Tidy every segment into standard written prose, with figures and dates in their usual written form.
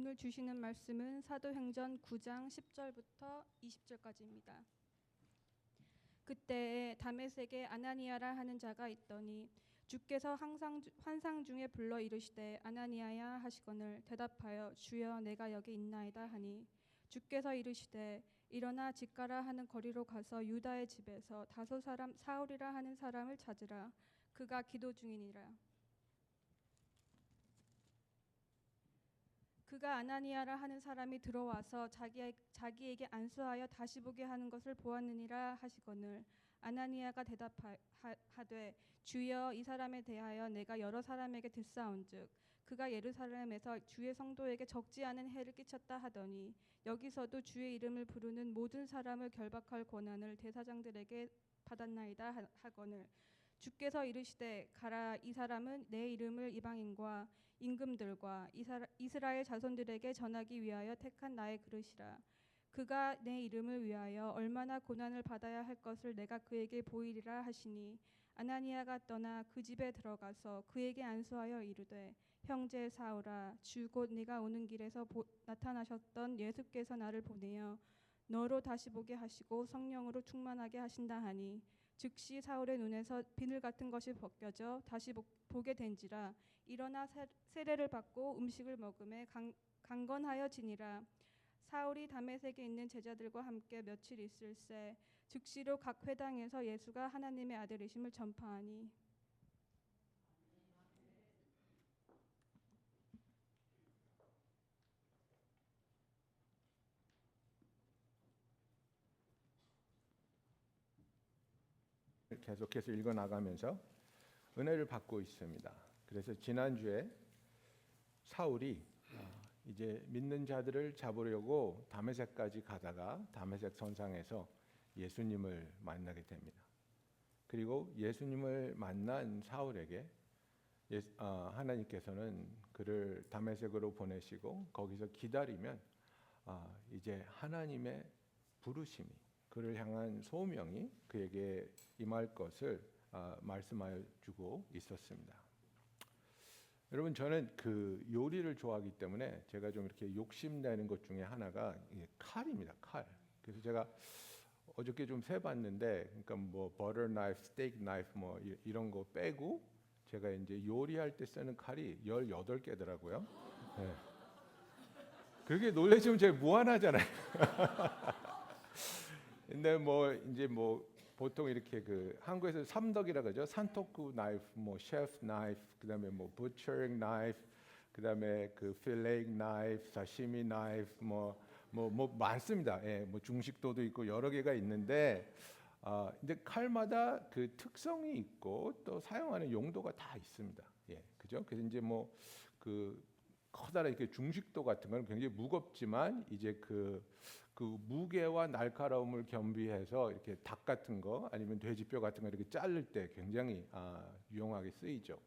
오늘 주시는 말씀은 사도행전 9장 10절부터 20절까지입니다. 그때에 다메섹에 아나니아라 하는 자가 있더니 주께서 환상 중에 불러 이르시되 아나니아야 하시거늘 대답하여 주여 내가 여기 있나이다 하니 주께서 이르시되 일어나 집 가라 하는 거리로 가서 유다의 집에서 다소 사람 사울이라 하는 사람을 찾으라. 그가 기도 중이니라. 그가 아나니아라 하는 사람이 들어와서 자기에게 안수하여 다시 보게 하는 것을 보았느니라 하시거늘 아나니아가 대답하되 주여 이 사람에 대하여 내가 여러 사람에게 듣사온즉 그가 예루살렘에서 주의 성도에게 적지 않은 해를 끼쳤다 하더니 여기서도 주의 이름을 부르는 모든 사람을 결박할 권한을 대사장들에게 받았나이다 하거늘 주께서 이르시되 가라. 이 사람은 내 이름을 이방인과 임금들과 이스라엘 자손들에게 전하기 위하여 택한 나의 그릇이라. 그가 내 이름을 위하여 얼마나 고난을 받아야 할 것을 내가 그에게 보이리라 하시니 아나니아가 떠나 그 집에 들어가서 그에게 안수하여 이르되 형제 사울아 주 곧 네가 오는 길에서 나타나셨던 예수께서 나를 보내어 너로 다시 보게 하시고 성령으로 충만하게 하신다 하니 즉시 사울의 눈에서 비늘 같은 것이 벗겨져 다시 보게 된지라. 일어나 세례를 받고 음식을 먹음에 강건하여 지니라. 사울이 다메섹에 있는 제자들과 함께 며칠 있을새 즉시로 각 회당에서 예수가 하나님의 아들이심을 전파하니 계속해서 읽어나가면서 은혜를 받고 있습니다. 그래서 지난주에 사울이 이제 믿는 자들을 잡으려고 다메섹까지 가다가 다메섹 선상에서 예수님을 만나게 됩니다. 그리고 예수님을 만난 사울에게 하나님께서는 그를 다메섹으로 보내시고 거기서 기다리면 이제 하나님의 부르심이 그를 향한 소명이 그에게 임할 것을 말씀하여 주고 있었습니다. 여러분 저는 그 요리를 좋아하기 때문에 제가 좀 이렇게 욕심내는 것 중에 하나가 칼입니다. 칼. 그래서 제가 어저께 좀 세봤는데, 그러니까 뭐 버터 나이프, 스테이크 나이프 뭐 이런 거 빼고 제가 이제 요리할 때 쓰는 칼이 18개더라고요. 네. 그게 놀라시면 제가 무한하잖아요. 근데 뭐 이제 뭐 보통 이렇게 그 한국에서 삼덕이라 그러죠. 산토쿠 나이프, 뭐 셰프 나이프, 그다음에 뭐 부처링 나이프, 그다음에 그 필레이크 나이프, 사시미 나이프, 뭐 많습니다. 예, 뭐 중식도도 있고 여러 개가 있는데, 근데 칼마다 그 특성이 있고 또 사용하는 용도가 다 있습니다. 예, 그죠? 그래서 이제 뭐 그 커다란 이렇게 중식도 같은 건 굉장히 무겁지만 이제 그 무게와 날카로움을 겸비해서 이렇게 닭 같은 거 아니면 돼지뼈 같은 거 이렇게 자를 때 굉장히 유용하게 쓰이죠.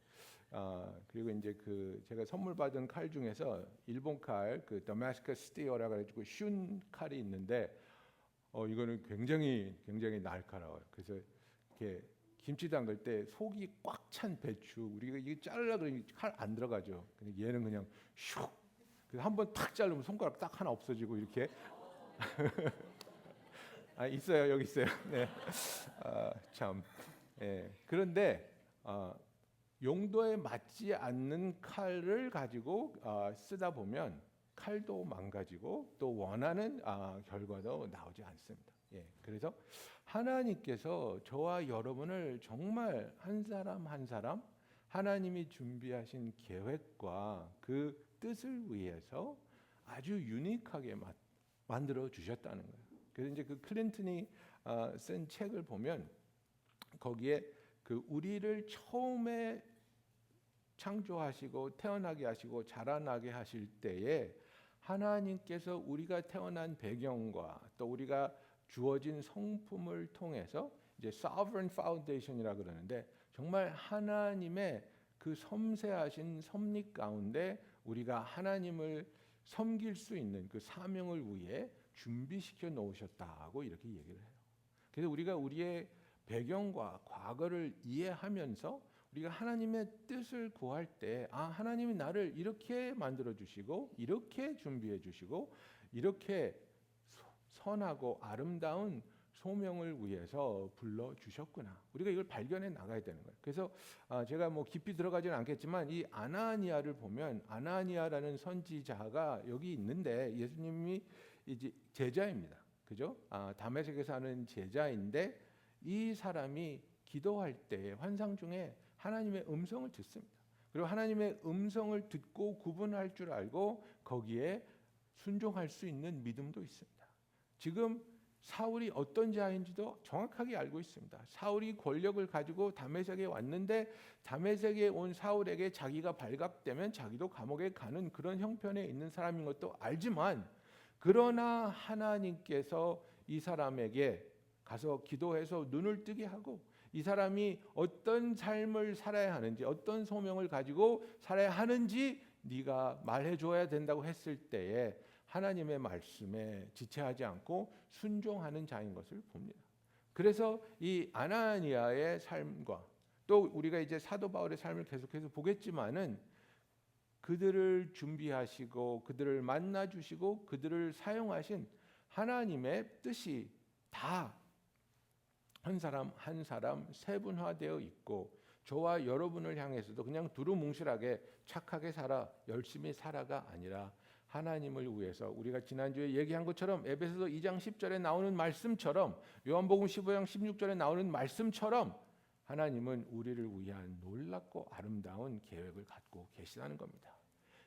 그리고 이제 그 제가 선물 받은 칼 중에서 일본 칼 그 더마스커스 스티어라 그래가지고 슌 칼이 있는데 이거는 굉장히 날카로워요. 그래서 이렇게 김치 담글 때 속이 꽉 찬 배추 우리가 이게 자르려 그러니 칼 안 들어가죠. 근데 얘는 그냥 슉. 그래서 한번 탁 자르면 손가락 딱 하나 없어지고 이렇게. 있어요. 여기 있어요. 네. 참. 예. 그런데 용도에 맞지 않는 칼을 가지고 쓰다 보면 칼도 망가지고 또 원하는 결과도 나오지 않습니다. 예. 그래서 하나님께서 저와 여러분을 정말 한 사람 한 사람 하나님이 준비하신 계획과 그 뜻을 위해서 아주 유니크하게 만들어 주셨다는 거예요. 그래서 이제 그 클린턴이 쓴 책을 보면 거기에 그 우리를 처음에 창조하시고 태어나게 하시고 자라나게 하실 때에 하나님께서 우리가 태어난 배경과 또 우리가 주어진 성품을 통해서 이제 sovereign foundation이라 그러는데 정말 하나님의 그 섬세하신 섭리 가운데 우리가 하나님을 섬길 수 있는 그 사명을 위해 준비시켜 놓으셨다고 이렇게 얘기를 해요. 그래서 우리가 우리의 배경과 과거를 이해하면서 우리가 하나님의 뜻을 구할 때 하나님이 나를 이렇게 만들어 주시고 이렇게 준비해 주시고 이렇게 선하고 아름다운 소명을 위해서 불러 주셨구나. 우리가 이걸 발견해 나가야 되는 거예요. 그래서 제가 뭐 깊이 들어가지는 않겠지만 이 아나니아를 보면 아나니아라는 선지자가 여기 있는데 예수님이 이제 제자입니다. 그죠? 다메섹에서 하는 제자인데 이 사람이 기도할 때 환상 중에 하나님의 음성을 듣습니다. 그리고 하나님의 음성을 듣고 구분할 줄 알고 거기에 순종할 수 있는 믿음도 있습니다. 지금 사울이 어떤 자인지도 정확하게 알고 있습니다. 사울이 권력을 가지고 다메섹에 왔는데 다메섹에 온 사울에게 자기가 발각되면 자기도 감옥에 가는 그런 형편에 있는 사람인 것도 알지만 그러나 하나님께서 이 사람에게 가서 기도해서 눈을 뜨게 하고 이 사람이 어떤 삶을 살아야 하는지 어떤 소명을 가지고 살아야 하는지 네가 말해줘야 된다고 했을 때에 하나님의 말씀에 지체하지 않고 순종하는 자인 것을 봅니다. 그래서 이 아나니아의 삶과 또 우리가 이제 사도 바울의 삶을 계속해서 보겠지만은 그들을 준비하시고 그들을 만나 주시고 그들을 사용하신 하나님의 뜻이 다 한 사람 한 사람 세분화되어 있고 저와 여러분을 향해서도 그냥 두루뭉실하게 착하게 살아 열심히 살아가 아니라 하나님을 위해서 우리가 지난주에 얘기한 것처럼 에베소서 2장 10절에 나오는 말씀처럼 요한복음 15장 16절에 나오는 말씀처럼 하나님은 우리를 위한 놀랍고 아름다운 계획을 갖고 계시다는 겁니다.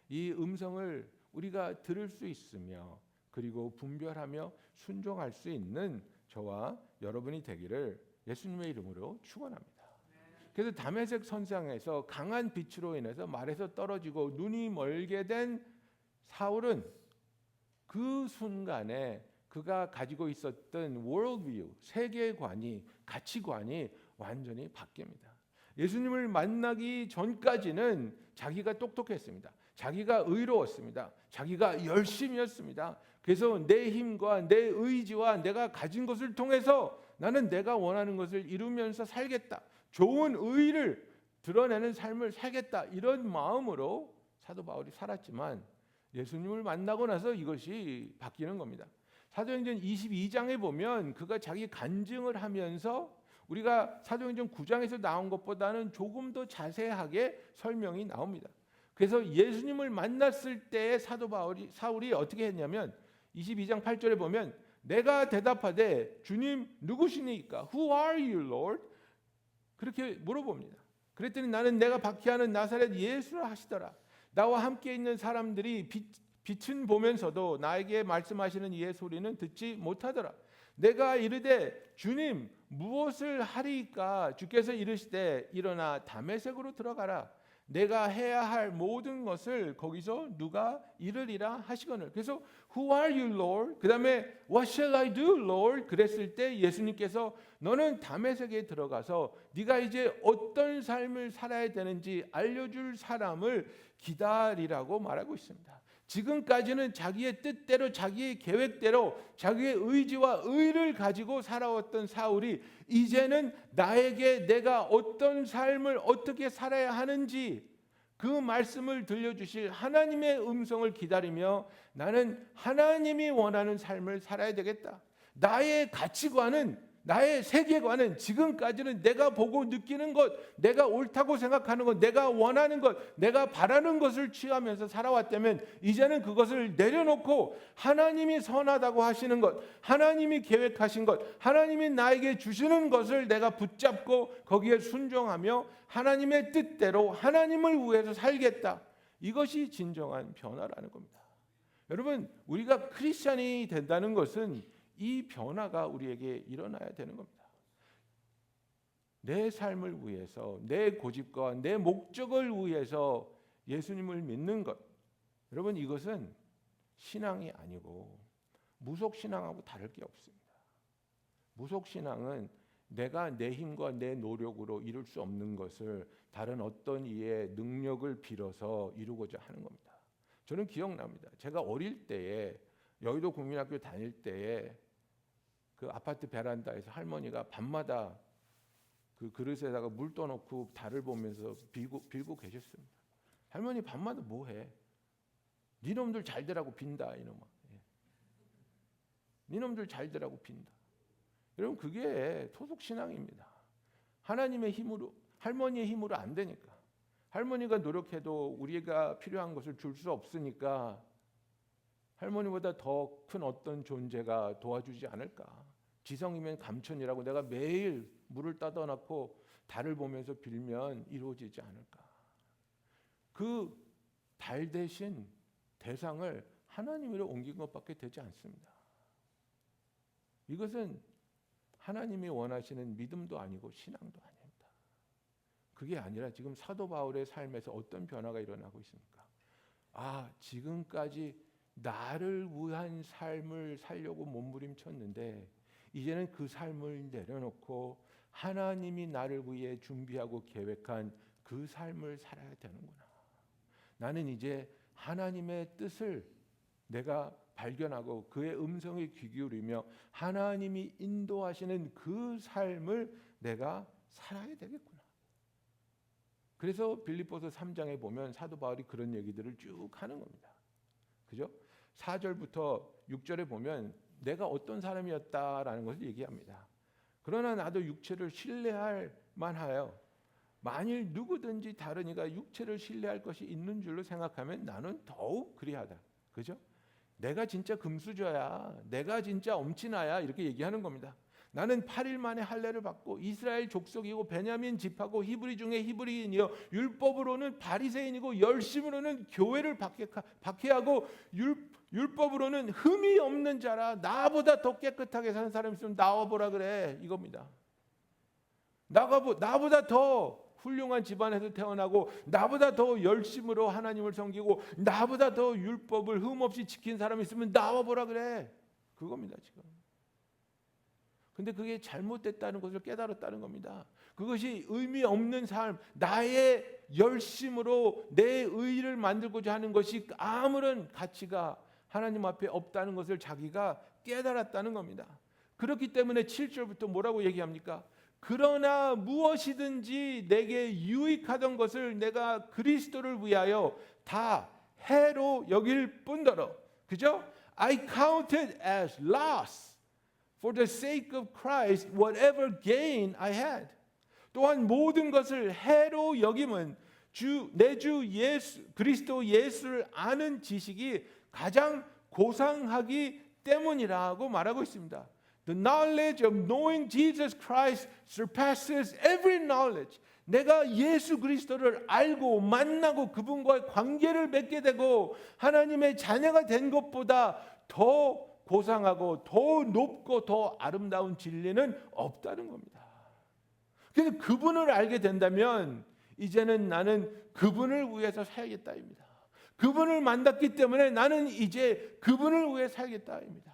이 음성을 우리가 들을 수 있으며 그리고 분별하며 순종할 수 있는 저와 여러분이 되기를 예수님의 이름으로 축원합니다. 그래서 다메섹 선상에서 강한 빛으로 인해서 말에서 떨어지고 눈이 멀게 된 사울은 그 순간에 그가 가지고 있었던 worldview, 세계관이 가치관이 완전히 바뀝니다. 예수님을 만나기 전까지는 자기가 똑똑했습니다. 자기가 의로웠습니다. 자기가 열심이었습니다. 그래서 내 힘과 내 의지와 내가 가진 것을 통해서 나는 내가 원하는 것을 이루면서 살겠다. 좋은 의를 드러내는 삶을 살겠다. 이런 마음으로 사도 바울이 살았지만 예수님을 만나고 나서 이것이 바뀌는 겁니다. 사도행전 22장에 보면 그가 자기 간증을 하면서 우리가 사도행전 9장에서 나온 것보다는 조금 더 자세하게 설명이 나옵니다. 그래서 예수님을 만났을 때 사울이 어떻게 했냐면 22장 8절에 보면 내가 대답하되 주님 누구시니까? Who are you, Lord? 그렇게 물어봅니다. 그랬더니 나는 내가 박해하는 나사렛 예수라 하시더라. 나와 함께 있는 사람들이 빛은 보면서도 나에게 말씀하시는 이의 소리는 듣지 못하더라. 내가 이르되 주님 무엇을 하리까? 주께서 이르시되 일어나 다메섹으로 들어가라. 내가 해야 할 모든 것을 거기서 누가 이르리라 하시거늘. 그래서 Who are you, Lord? 그 다음에 What shall I do, Lord? 그랬을 때 예수님께서 너는 다메섹에 들어가서 네가 이제 어떤 삶을 살아야 되는지 알려줄 사람을 기다리라고 말하고 있습니다. 지금까지는 자기의 뜻대로 자기의 계획대로 자기의 의지와 의를 가지고 살아왔던 사울이 이제는 나에게 내가 어떤 삶을 어떻게 살아야 하는지 그 말씀을 들려주실 하나님의 음성을 기다리며 나는 하나님이 원하는 삶을 살아야 되겠다. 나의 가치관은 나의 세계관은 지금까지는 내가 보고 느끼는 것, 내가 옳다고 생각하는 것, 내가 원하는 것, 내가 바라는 것을 취하면서 살아왔다면 이제는 그것을 내려놓고 하나님이 선하다고 하시는 것, 하나님이 계획하신 것, 하나님이 나에게 주시는 것을 내가 붙잡고 거기에 순종하며 하나님의 뜻대로 하나님을 위해서 살겠다. 이것이 진정한 변화라는 겁니다. 여러분, 우리가 크리스찬이 된다는 것은 이 변화가 우리에게 일어나야 되는 겁니다. 내 삶을 위해서, 내 고집과 내 목적을 위해서 예수님을 믿는 것. 여러분, 이것은 신앙이 아니고 무속신앙하고 다를 게 없습니다. 무속신앙은 내가 내 힘과 내 노력으로 이룰 수 없는 것을 다른 어떤 이의 능력을 빌어서 이루고자 하는 겁니다. 저는 기억납니다. 제가 어릴 때에 여의도 국민학교 다닐 때에 그 아파트 베란다에서 할머니가 밤마다 그 그릇에다가 물 떠놓고 달을 보면서 빌고 계셨습니다. 할머니 밤마다 뭐해? 니놈들 잘 되라고 빈다 이놈아. 니놈들 잘 되라고 빈다. 여러분 그게 토속 신앙입니다. 하나님의 힘으로, 할머니의 힘으로 안 되니까. 할머니가 노력해도 우리가 필요한 것을 줄 수 없으니까 할머니보다 더 큰 어떤 존재가 도와주지 않을까. 지성이면 감천이라고 내가 매일 물을 따다 놓고 달을 보면서 빌면 이루어지지 않을까. 그 달 대신 대상을 하나님으로 옮긴 것밖에 되지 않습니다. 이것은 하나님이 원하시는 믿음도 아니고 신앙도 아닙니다. 그게 아니라 지금 사도 바울의 삶에서 어떤 변화가 일어나고 있습니까? 지금까지 나를 위한 삶을 살려고 몸부림쳤는데 이제는 그 삶을 내려놓고 하나님이 나를 위해 준비하고 계획한 그 삶을 살아야 되는구나. 나는 이제 하나님의 뜻을 내가 발견하고 그의 음성에 귀 기울이며 하나님이 인도하시는 그 삶을 내가 살아야 되겠구나. 그래서 빌립보서 3장에 보면 사도 바울이 그런 얘기들을 쭉 하는 겁니다. 그죠? 4절부터 6절에 보면 내가 어떤 사람이었다라는 것을 얘기합니다. 그러나 나도 육체를 신뢰할 만하여 만일 누구든지 다른 이가 육체를 신뢰할 것이 있는 줄로 생각하면 나는 더욱 그리하다. 그죠? 내가 진짜 금수저야. 내가 진짜 엄친아야. 이렇게 얘기하는 겁니다. 나는 8일 만에 할례를 받고 이스라엘 족속이고 베냐민 집하고 히브리 중에 히브리인이요 율법으로는 바리새인이고 열심으로는 교회를 박해하고 율법으로는 흠이 없는 자라. 나보다 더 깨끗하게 사는 사람이 있으면 나와보라 그래. 이겁니다. 나보다 더 훌륭한 집안에서 태어나고 나보다 더 열심으로 하나님을 섬기고 나보다 더 율법을 흠없이 지킨 사람이 있으면 나와보라 그래. 그겁니다 지금. 근데 그게 잘못됐다는 것을 깨달았다는 겁니다. 그것이 의미 없는 삶, 나의 열심으로 내 의의를 만들고자 하는 것이 아무런 가치가 하나님 앞에 없다는 것을 자기가 깨달았다는 겁니다. 그렇기 때문에 7절부터 뭐라고 얘기합니까? 그러나 무엇이든지 내게 유익하던 것을 내가 그리스도를 위하여 다 해로 여길 뿐더러, 그죠? I counted as loss for the sake of Christ whatever gain I had. 또한 모든 것을 해로 여김은 내 주 예수 그리스도 예수를 아는 지식이 가장 고상하기 때문이라고 말하고 있습니다. The knowledge of knowing Jesus Christ surpasses every knowledge. 내가 예수 그리스도를 알고 만나고 그분과의 관계를 맺게 되고 하나님의 자녀가 된 것보다 더 고상하고 더 높고 더 아름다운 진리는 없다는 겁니다. 그래서 그분을 알게 된다면 이제는 나는 그분을 위해서 살겠다입니다. 그분을 만났기 때문에 나는 이제 그분을 위해 살겠다입니다.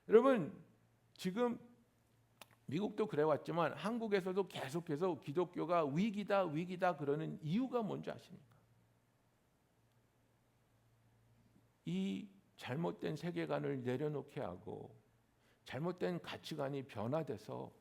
여러분 지금 미국도 그래왔지만 한국에서도 계속해서 기독교가 위기다 그러는 이유가 뭔지 아십니까? 이 잘못된 세계관을 내려놓게 하고 잘못된 가치관이 변화돼서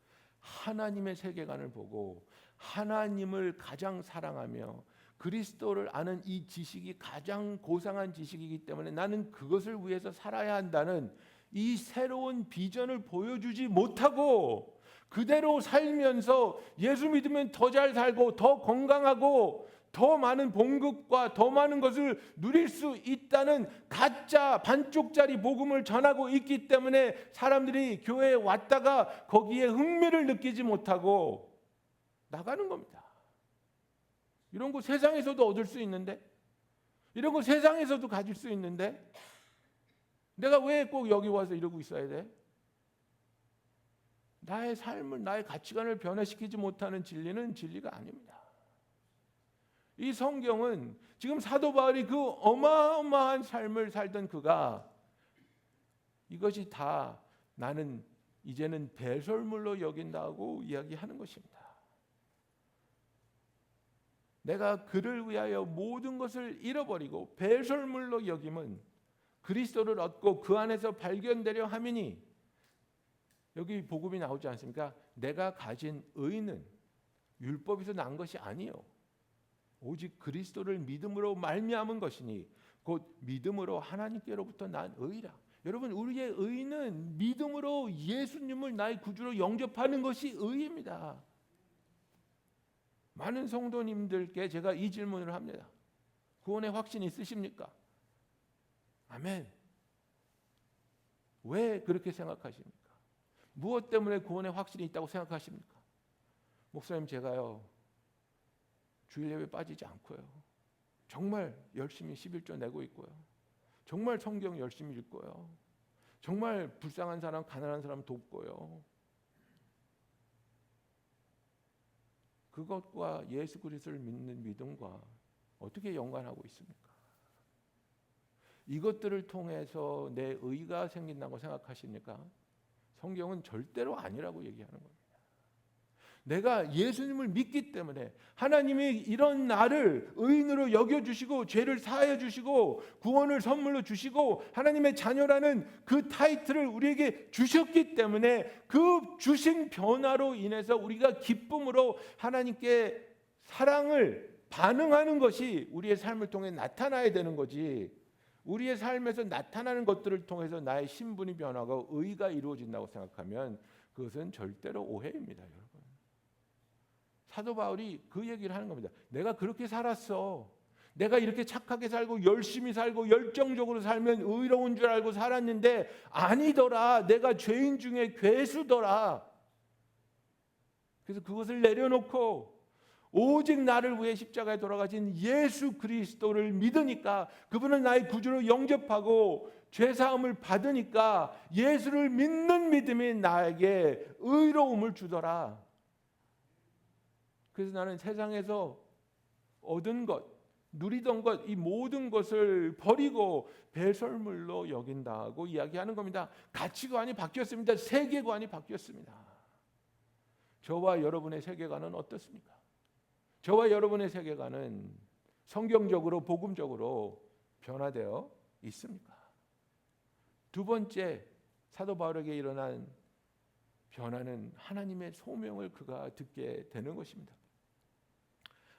하나님의 세계관을 보고 하나님을 가장 사랑하며 그리스도를 아는 이 지식이 가장 고상한 지식이기 때문에 나는 그것을 위해서 살아야 한다는 이 새로운 비전을 보여주지 못하고 그대로 살면서 예수 믿으면 더 잘 살고 더 건강하고 더 많은 봉급과 더 많은 것을 누릴 수 있다는 가짜 반쪽짜리 복음을 전하고 있기 때문에 사람들이 교회에 왔다가 거기에 흥미를 느끼지 못하고 나가는 겁니다. 이런 거 세상에서도 얻을 수 있는데, 이런 거 세상에서도 가질 수 있는데 내가 왜 꼭 여기 와서 이러고 있어야 돼? 나의 삶을, 나의 가치관을 변화시키지 못하는 진리는 진리가 아닙니다. 이 성경은 지금 사도 바울이 그 어마어마한 삶을 살던 그가 이것이 다 나는 이제는 배설물로 여긴다고 이야기하는 것입니다. 내가 그를 위하여 모든 것을 잃어버리고 배설물로 여김은 그리스도를 얻고 그 안에서 발견되려 함이니 여기 복음이 나오지 않습니까? 내가 가진 의는 율법에서 난 것이 아니요 오직 그리스도를 믿음으로 말미암은 것이니 곧 믿음으로 하나님께로부터 난 의라. 여러분, 우리의 의는 믿음으로 예수님을 나의 구주로 영접하는 것이 의입니다. 많은 성도님들께 제가 이 질문을 합니다. 구원의 확신 있으십니까? 아멘. 왜 그렇게 생각하십니까? 무엇 때문에 구원의 확신이 있다고 생각하십니까? 목사님, 제가요 주일 예배 빠지지 않고요, 정말 열심히 11조 내고 있고요, 정말 성경 열심히 읽고요, 정말 불쌍한 사람, 가난한 사람 돕고요. 그것과 예수 그리스도를 믿는 믿음과 어떻게 연관하고 있습니까? 이것들을 통해서 내 의가 생긴다고 생각하십니까? 성경은 절대로 아니라고 얘기하는 겁니다. 내가 예수님을 믿기 때문에 하나님이 이런 나를 의인으로 여겨주시고 죄를 사하여 주시고 구원을 선물로 주시고 하나님의 자녀라는 그 타이틀을 우리에게 주셨기 때문에 그 주신 변화로 인해서 우리가 기쁨으로 하나님께 사랑을 반응하는 것이 우리의 삶을 통해 나타나야 되는 거지, 우리의 삶에서 나타나는 것들을 통해서 나의 신분이 변화하고 의가 이루어진다고 생각하면 그것은 절대로 오해입니다. 여러분, 사도 바울이 그 얘기를 하는 겁니다. 내가 그렇게 살았어, 내가 이렇게 착하게 살고 열심히 살고 열정적으로 살면 의로운 줄 알고 살았는데 아니더라, 내가 죄인 중에 괴수더라. 그래서 그것을 내려놓고 오직 나를 위해 십자가에 돌아가신 예수 그리스도를 믿으니까, 그분은 나의 구주로 영접하고 죄사함을 받으니까 예수를 믿는 믿음이 나에게 의로움을 주더라. 그래서 나는 세상에서 얻은 것, 누리던 것, 이 모든 것을 버리고 배설물로 여긴다고 이야기하는 겁니다. 가치관이 바뀌었습니다. 세계관이 바뀌었습니다. 저와 여러분의 세계관은 어떻습니까? 저와 여러분의 세계관은 성경적으로 복음적으로 변화되어 있습니까? 두 번째, 사도 바울에게 일어난 변화는 하나님의 소명을 그가 듣게 되는 것입니다.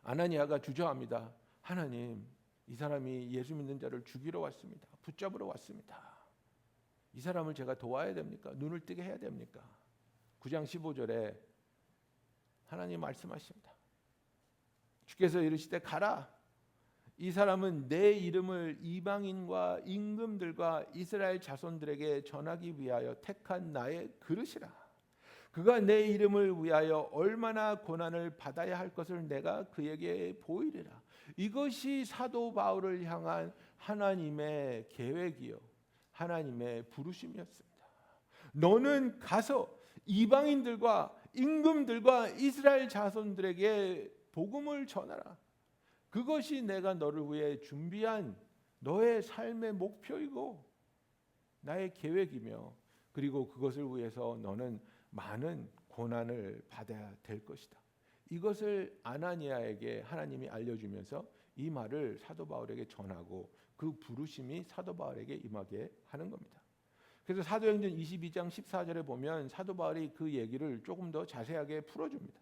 아나니아가 주저합니다. 하나님, 이 사람이 예수 믿는 자를 죽이러 왔습니다. 붙잡으러 왔습니다. 이 사람을 제가 도와야 됩니까? 눈을 뜨게 해야 됩니까? 9장 15절에 하나님 말씀하십니다. 주께서 이르시되 가라. 이 사람은 내 이름을 이방인과 임금들과 이스라엘 자손들에게 전하기 위하여 택한 나의 그릇이라. 그가 내 이름을 위하여 얼마나 고난을 받아야 할 것을 내가 그에게 보이리라. 이것이 사도 바울을 향한 하나님의 계획이요, 하나님의 부르심이었습니다. 너는 가서 이방인들과 임금들과 이스라엘 자손들에게 복음을 전하라. 그것이 내가 너를 위해 준비한 너의 삶의 목표이고 나의 계획이며, 그리고 그것을 위해서 너는 많은 고난을 받아야 될 것이다. 이것을 아나니아에게 하나님이 알려주면서 이 말을 사도 바울에게 전하고 그 부르심이 사도 바울에게 임하게 하는 겁니다. 그래서 사도행전 22장 14절에 보면 사도 바울이 그 얘기를 조금 더 자세하게 풀어줍니다.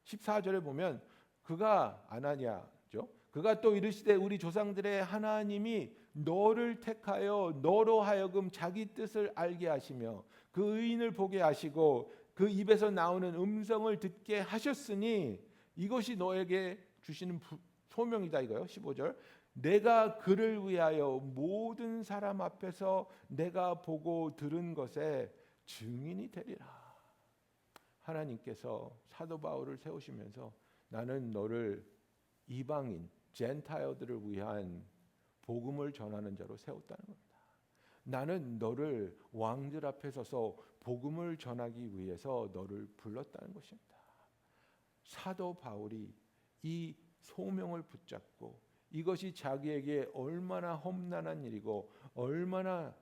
14절에 보면 그가, 아나니아죠, 그가 또 이르시되 우리 조상들의 하나님이 너를 택하여 너로 하여금 자기 뜻을 알게 하시며 그 의인을 보게 하시고 그 입에서 나오는 음성을 듣게 하셨으니 이것이 너에게 주시는 소명이다 이거요. 15절, 내가 그를 위하여 모든 사람 앞에서 내가 보고 들은 것에 증인이 되리라. 하나님께서 사도 바울을 세우시면서 나는 너를 이방인, 젠타일들을 위한 복음을 전하는 자로 세웠다는 겁니다. 나는 너를 왕들 앞에 서서 복음을 전하기 위해서 너를 불렀다는 것입니다. 사도 바울이 이 소명을 붙잡고 이것이 자기에게 얼마나 험난한 일이고 얼마나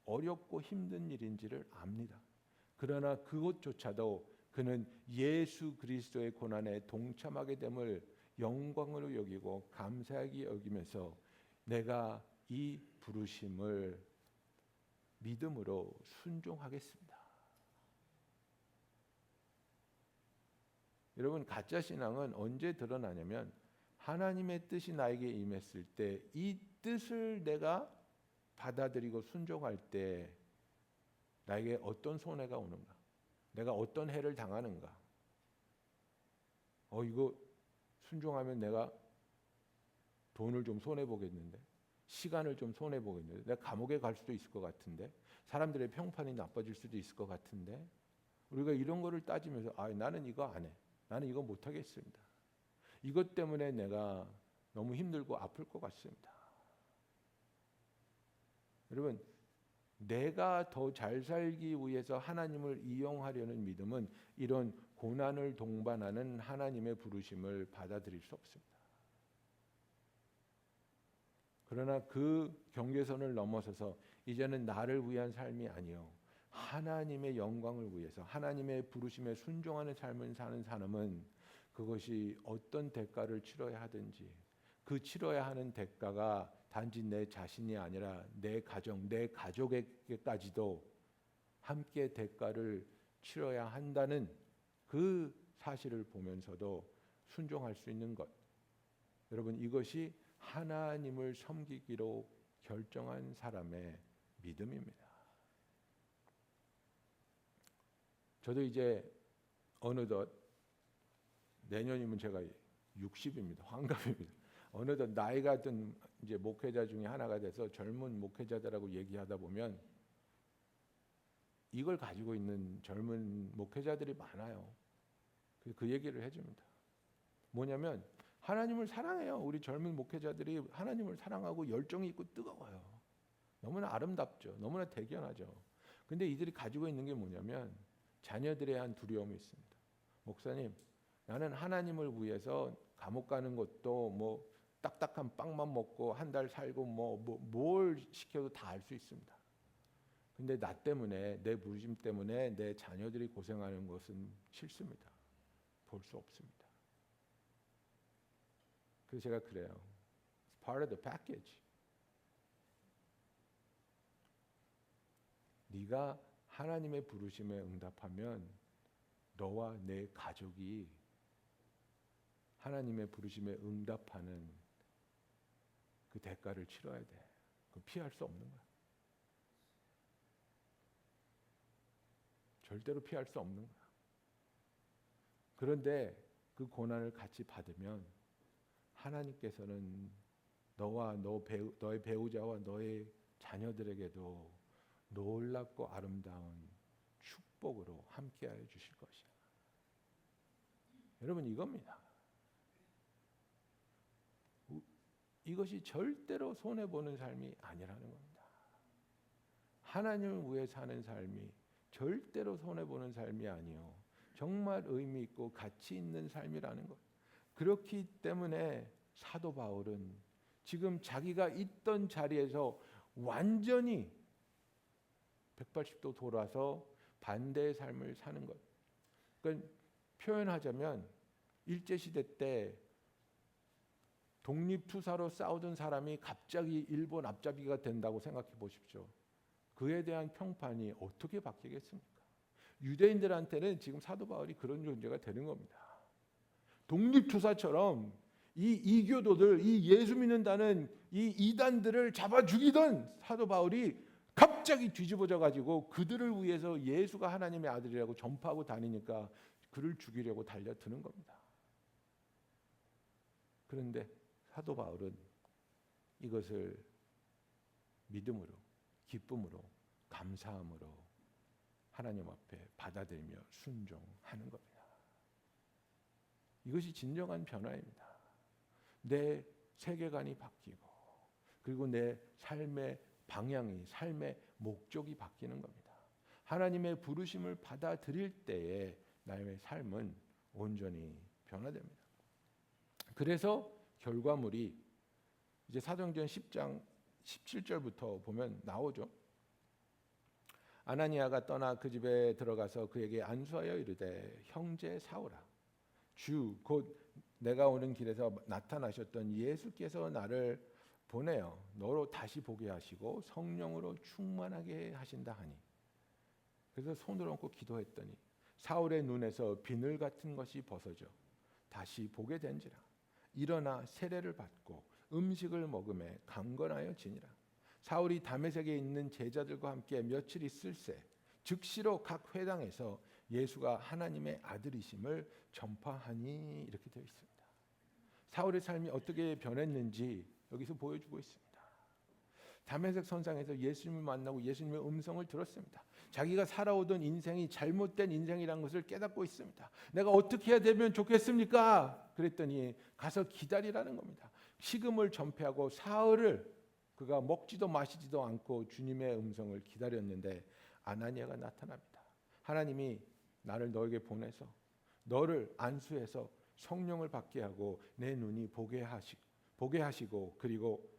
어렵고 힘든 일인지를 압니다. 그러나 그것조차도 그는 예수 그리스도의 고난에 동참하게 됨을 영광으로 여기고 감사하게 여기면서 내가 이 부르심을 믿음으로 순종하겠습니다. 여러분 가짜 신앙은 언제 드러나냐면 하나님의 뜻이 나에게 임했을 때 이 뜻을 내가 받아들이고 순종할 때 나에게 어떤 손해가 오는가? 내가 어떤 해를 당하는가? 이거 순종하면 내가 돈을 좀 손해 보겠는데, 시간을 좀 손해 보겠는데, 내가 감옥에 갈 수도 있을 것 같은데, 사람들의 평판이 나빠질 수도 있을 것 같은데, 우리가 이런 거를 따지면서 나는 이거 안 해. 나는 이거 못 하겠습니다. 이것 때문에 내가 너무 힘들고 아플 것 같습니다. 여러분, 내가 더 잘 살기 위해서 하나님을 이용하려는 믿음은 이런 고난을 동반하는 하나님의 부르심을 받아들일 수 없습니다. 그러나 그 경계선을 넘어서서 이제는 나를 위한 삶이 아니요 하나님의 영광을 위해서 하나님의 부르심에 순종하는 삶을 사는 사람은 그것이 어떤 대가를 치러야 하든지 그 치러야 하는 대가가 단지 내 자신이 아니라 내 가정, 내 가족에게까지도 함께 대가를 치러야 한다는 그 사실을 보면서도 순종할 수 있는 것. 여러분, 이것이 하나님을 섬기기로 결정한 사람의 믿음입니다. 저도 이제 어느덧 내년이면 제가 60입니다. 환갑입니다. 어느덧 나이가 든 이제 목회자 중에 하나가 돼서 젊은 목회자들하고 얘기하다 보면 이걸 가지고 있는 젊은 목회자들이 많아요. 그 얘기를 해줍니다. 뭐냐면 하나님을 사랑해요. 우리 젊은 목회자들이 하나님을 사랑하고 열정이 있고 뜨거워요. 너무나 아름답죠. 너무나 대견하죠. 근데 이들이 가지고 있는 게 뭐냐면 자녀들에 대한 두려움이 있습니다. 목사님, 나는 하나님을 위해서 감옥 가는 것도 뭐 딱딱한 빵만 먹고 한 달 살고 뭘 시켜도 다 할 수 있습니다. 근데 나 때문에, 내 부르심 때문에 내 자녀들이 고생하는 것은 싫습니다. 볼 수 없습니다. 그래서 제가 그래요. It's part of the package. 네가 하나님의 부르심에 응답하면 너와 내 가족이 하나님의 부르심에 응답하는 그 대가를 치러야 돼. 그건 피할 수 없는 거야. 절대로 피할 수 없는 거야. 그런데 그 고난을 같이 받으면 하나님께서는 너와 너의 배우자와 너의 자녀들에게도 놀랍고 아름다운 축복으로 함께하여 주실 것이야. 여러분, 이겁니다. 이것이 절대로 손해보는 삶이 아니라는 겁니다. 하나님을 위해 사는 삶이 절대로 손해보는 삶이 아니요 정말 의미 있고 가치 있는 삶이라는 것. 그렇기 때문에 사도 바울은 지금 자기가 있던 자리에서 완전히 180도 돌아서 반대의 삶을 사는 것. 그러니까 표현하자면 일제시대 때 독립투사로 싸우던 사람이 갑자기 일본 앞잡이가 된다고 생각해 보십시오. 그에 대한 평판이 어떻게 바뀌겠습니까? 유대인들한테는 지금 사도 바울이 그런 존재가 되는 겁니다. 독립투사처럼 이 이교도들, 이 예수 믿는다는 이 이단들을 잡아 죽이던 사도 바울이 갑자기 뒤집어져 가지고 그들을 위해서 예수가 하나님의 아들이라고 전파하고 다니니까 그를 죽이려고 달려드는 겁니다. 그런데 사도 바울은 이것을 믿음으로, 기쁨으로, 감사함으로 하나님 앞에 받아들이며 순종하는 겁니다. 이것이 진정한 변화입니다. 내 세계관이 바뀌고 그리고 내 삶의 방향이, 삶의 목적이 바뀌는 겁니다. 하나님의 부르심을 받아들일 때에 나의 삶은 온전히 변화됩니다. 그래서 결과물이 이제 사도행전 10장 17절부터 보면 나오죠. 아나니아가 떠나 그 집에 들어가서 그에게 안수하여 이르되 형제 사울아 주 곧 내가 오는 길에서 나타나셨던 예수께서 나를 보내어 너로 다시 보게 하시고 성령으로 충만하게 하신다 하니 그래서 손을 얹고 기도했더니 사울의 눈에서 비늘 같은 것이 벗어져 다시 보게 된지라. 일어나 세례를 받고 음식을 먹음에 강건하여 지니라. 사울이 다메섹에 있는 제자들과 함께 며칠 있을새 즉시로 각 회당에서 예수가 하나님의 아들이심을 전파하니, 이렇게 되어 있습니다. 사울의 삶이 어떻게 변했는지 여기서 보여주고 있습니다. 다메섹 선상에서 예수님을 만나고 예수님의 음성을 들었습니다. 자기가 살아오던 인생이 잘못된 인생이라는 것을 깨닫고 있습니다. 내가 어떻게 해야 되면 좋겠습니까? 그랬더니 가서 기다리라는 겁니다. 식음을 전폐하고 사흘을 그가 먹지도 마시지도 않고 주님의 음성을 기다렸는데 아나니아가 나타납니다. 하나님이 나를 너에게 보내서 너를 안수해서 성령을 받게 하고 내 눈이 보게 하시고 그리고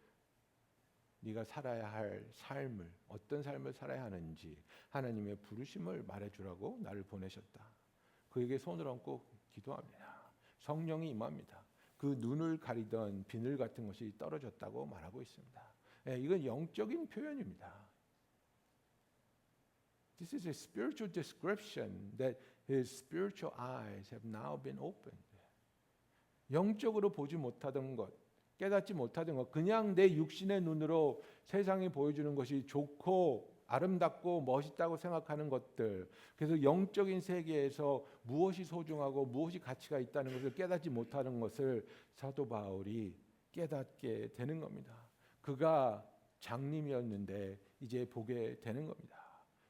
네가 살아야 할 삶을, 어떤 삶을 살아야 하는지 하나님의 부르심을 말해주라고 나를 보내셨다. 그에게 손을 얹고 기도합니다. 성령이 임합니다. 그 눈을 가리던 비늘 같은 것이 떨어졌다고 말하고 있습니다. 이건 영적인 표현입니다. This is a spiritual description that his spiritual eyes have now been opened. 영적으로 보지 못하던 것, 깨닫지 못하던 것, 그냥 내 육신의 눈으로 세상이 보여주는 것이 좋고 아름답고 멋있다고 생각하는 것들, 그래서 영적인 세계에서 무엇이 소중하고 무엇이 가치가 있다는 것을 깨닫지 못하는 것을 사도 바울이 깨닫게 되는 겁니다. 그가 장님이었는데 이제 보게 되는 겁니다.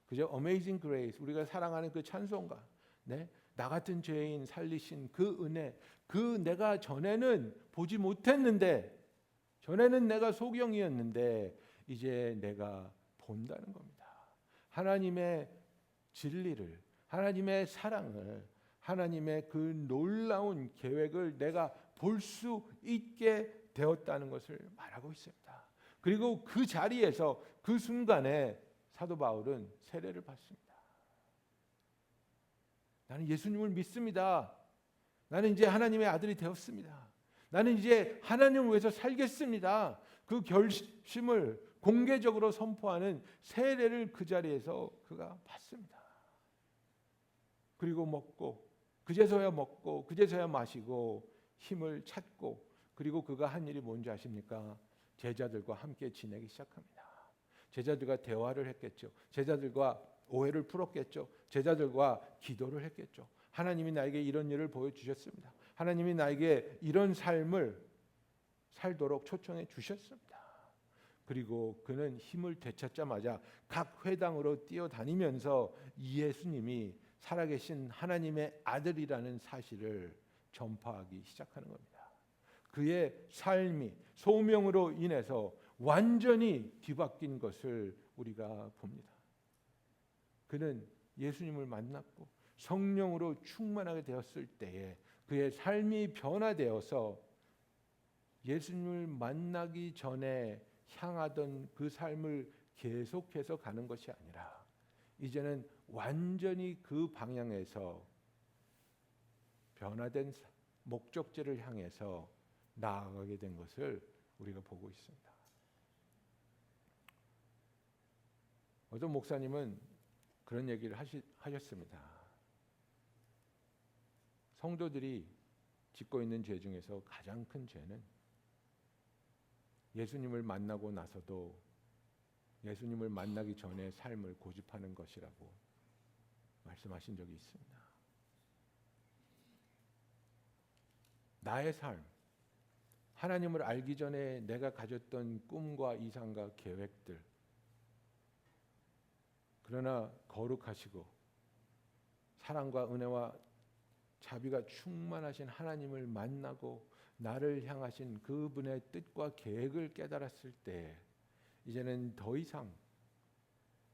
그죠? Amazing Grace, 우리가 사랑하는 그 찬송가, 네? 나 같은 죄인 살리신 그 은혜, 그 내가 전에는 보지 못했는데, 전에는 내가 소경이었는데 이제 내가 본다는 겁니다. 하나님의 진리를, 하나님의 사랑을, 하나님의 그 놀라운 계획을 내가 볼 수 있게 되었다는 것을 말하고 있습니다. 그리고 그 자리에서 그 순간에 사도 바울은 세례를 받습니다. 나는 예수님을 믿습니다. 나는 이제 하나님의 아들이 되었습니다. 나는 이제 하나님을 위해서 살겠습니다. 그 결심을 공개적으로 선포하는 세례를 그 자리에서 그가 받습니다. 그리고 먹고, 그제서야 먹고, 그제서야 마시고 힘을 찾고, 그리고 그가 한 일이 뭔지 아십니까? 제자들과 함께 지내기 시작합니다. 제자들과 대화를 했겠죠. 제자들과 오해를 풀었겠죠. 제자들과 기도를 했겠죠. 하나님이 나에게 이런 일을 보여주셨습니다. 하나님이 나에게 이런 삶을 살도록 초청해 주셨습니다. 그리고 그는 힘을 되찾자마자 각 회당으로 뛰어다니면서 예수님이 살아계신 하나님의 아들이라는 사실을 전파하기 시작하는 겁니다. 그의 삶이 소명으로 인해서 완전히 뒤바뀐 것을 우리가 봅니다. 그는 예수님을 만났고 성령으로 충만하게 되었을 때에 그의 삶이 변화되어서 예수님을 만나기 전에 향하던 그 삶을 계속해서 가는 것이 아니라 이제는 완전히 그 방향에서 변화된 목적지를 향해서 나아가게 된 것을 우리가 보고 있습니다. 어떤 목사님은 그런 얘기를 하셨습니다. 성도들이 짓고 있는 죄 중에서 가장 큰 죄는 예수님을 만나고 나서도 예수님을 만나기 전에 삶을 고집하는 것이라고 말씀하신 적이 있습니다. 나의 삶, 하나님을 알기 전에 내가 가졌던 꿈과 이상과 계획들, 그러나 거룩하시고 사랑과 은혜와 자비가 충만하신 하나님을 만나고 나를 향하신 그분의 뜻과 계획을 깨달았을 때 이제는 더 이상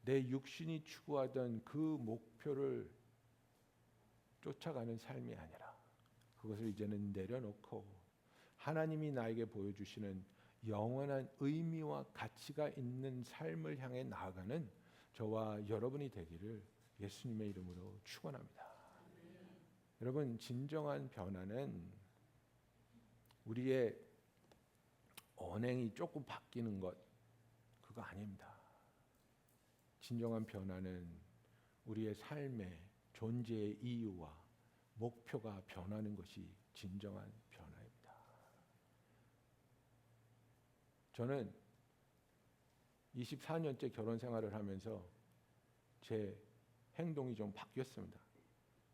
내 육신이 추구하던 그 목표를 쫓아가는 삶이 아니라 그것을 이제는 내려놓고 하나님이 나에게 보여주시는 영원한 의미와 가치가 있는 삶을 향해 나아가는 저와 여러분이 되기를 예수님의 이름으로 축원합니다. 여러분, 진정한 변화는 우리의 언행이 조금 바뀌는 것, 그거 아닙니다. 진정한 변화는 우리의 삶에 존재의 이유와 목표가 변하는 것이 진정한 변화입니다. 저는 24년째 결혼 생활을 하면서 제 행동이 좀 바뀌었습니다.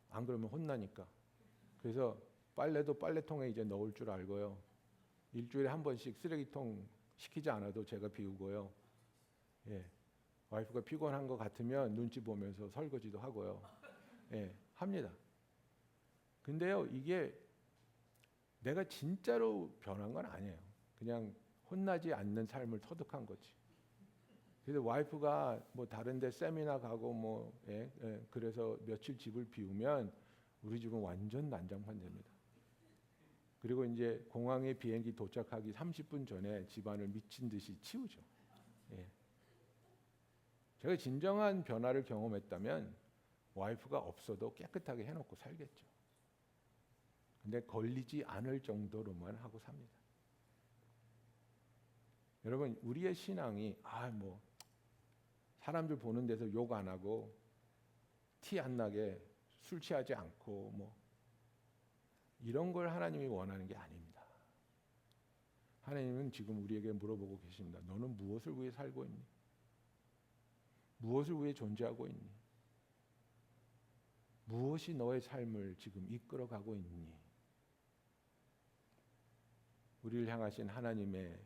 안 그러면 혼나니까. 그래서 빨래도 빨래통에 이제 넣을 줄 알고요. 일주일에 한 번씩 쓰레기통 시키지 않아도 제가 비우고요. 예, 와이프가 피곤한 것 같으면 눈치 보면서 설거지도 하고요. 예, 합니다. 근데요, 이게 내가 진짜로 변한 건 아니에요. 그냥 혼나지 않는 삶을 터득한 거지. 그래서 와이프가 뭐 다른데 세미나 가고 뭐 그래서 며칠 집을 비우면 우리 집은 완전 난장판 됩니다. 그리고 이제 공항에 비행기 도착하기 30분 전에 집안을 미친 듯이 치우죠. 예. 제가 진정한 변화를 경험했다면 와이프가 없어도 깨끗하게 해놓고 살겠죠. 근데 걸리지 않을 정도로만 하고 삽니다. 여러분, 우리의 신앙이 뭐 사람들 보는 데서 욕 안 하고 티 안 나게 술 취하지 않고 뭐 이런 걸 하나님이 원하는 게 아닙니다. 하나님은 지금 우리에게 물어보고 계십니다. 너는 무엇을 위해 살고 있니? 무엇을 위해 존재하고 있니? 무엇이 너의 삶을 지금 이끌어가고 있니? 우리를 향하신 하나님의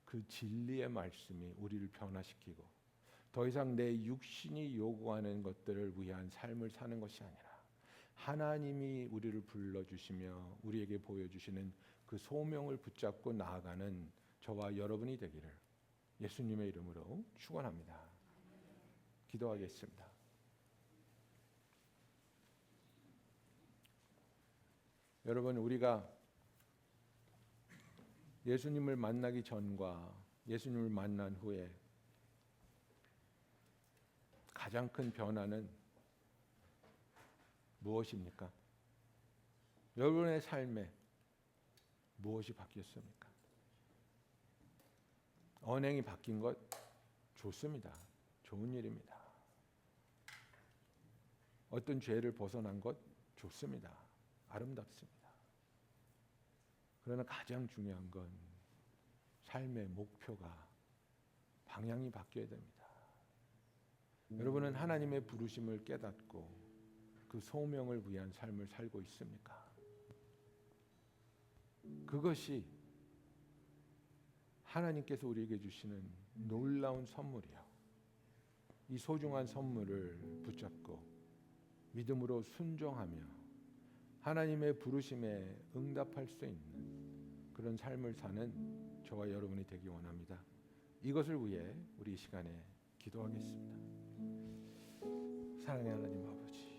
그 진리의 말씀이 우리를 변화시키고 더 이상 내 육신이 요구하는 것들을 위한 삶을 사는 것이 아니라 하나님이 우리를 불러주시며 우리에게 보여주시는 그 소명을 붙잡고 나아가는 저와 여러분이 되기를 예수님의 이름으로 축원합니다. 기도하겠습니다. 여러분, 우리가 예수님을 만나기 전과 예수님을 만난 후에 가장 큰 변화는 무엇입니까? 여러분의 삶에 무엇이 바뀌었습니까? 언행이 바뀐 것 좋습니다. 좋은 일입니다. 어떤 죄를 벗어난 것 좋습니다. 아름답습니다. 그러나 가장 중요한 건 삶의 목표가 방향이 바뀌어야 됩니다. 여러분은 하나님의 부르심을 깨닫고 그 소명을 위한 삶을 살고 있습니까? 그것이 하나님께서 우리에게 주시는 놀라운 선물이요. 이 소중한 선물을 붙잡고 믿음으로 순종하며 하나님의 부르심에 응답할 수 있는 그런 삶을 사는 저와 여러분이 되기 원합니다. 이것을 위해 우리 이 시간에 기도하겠습니다. 사랑의 하나님 아버지,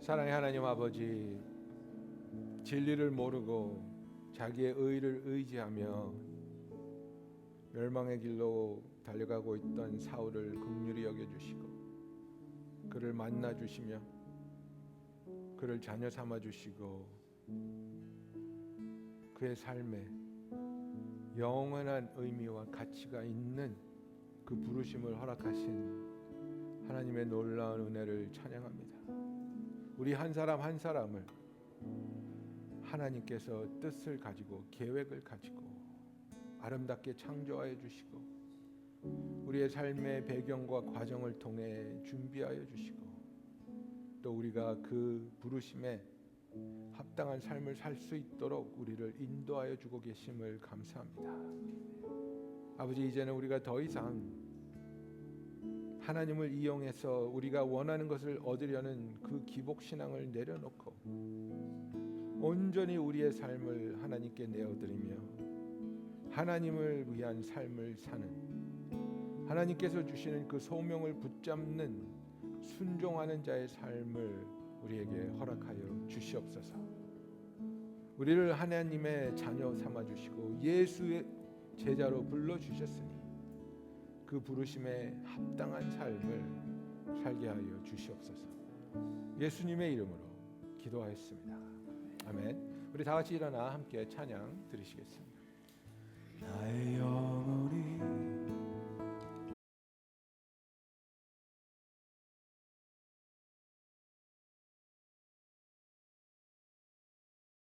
사랑의 하나님 아버지, 진리를 모르고 자기의 의를 의지하며 멸망의 길로 달려가고 있던 사울을 긍휼히 여겨주시고 그를 만나주시며 그를 자녀 삼아주시고 그의 삶에 영원한 의미와 가치가 있는 그 부르심을 허락하신 하나님의 놀라운 은혜를 찬양합니다. 우리 한 사람 한 사람을 하나님께서 뜻을 가지고 계획을 가지고 아름답게 창조하여 주시고 우리의 삶의 배경과 과정을 통해 준비하여 주시고 또 우리가 그 부르심에 합당한 삶을 살 수 있도록 우리를 인도하여 주고 계심을 감사합니다. 아버지, 이제는 우리가 더 이상 하나님을 이용해서 우리가 원하는 것을 얻으려는 그 기복신앙을 내려놓고 온전히 우리의 삶을 하나님께 내어드리며 하나님을 위한 삶을 사는, 하나님께서 주시는 그 소명을 붙잡는 순종하는 자의 삶을 우리에게 허락하여 주시옵소서. 우리를 하나님의 자녀 삼아 주시고 예수의 제자로 불러 주셨으니 그 부르심에 합당한 삶을 살게 하여 주시옵소서. 예수님의 이름으로 기도하였습니다. 아멘. 우리 다 같이 일어나 함께 찬양 드리시겠습니다. 나의 영혼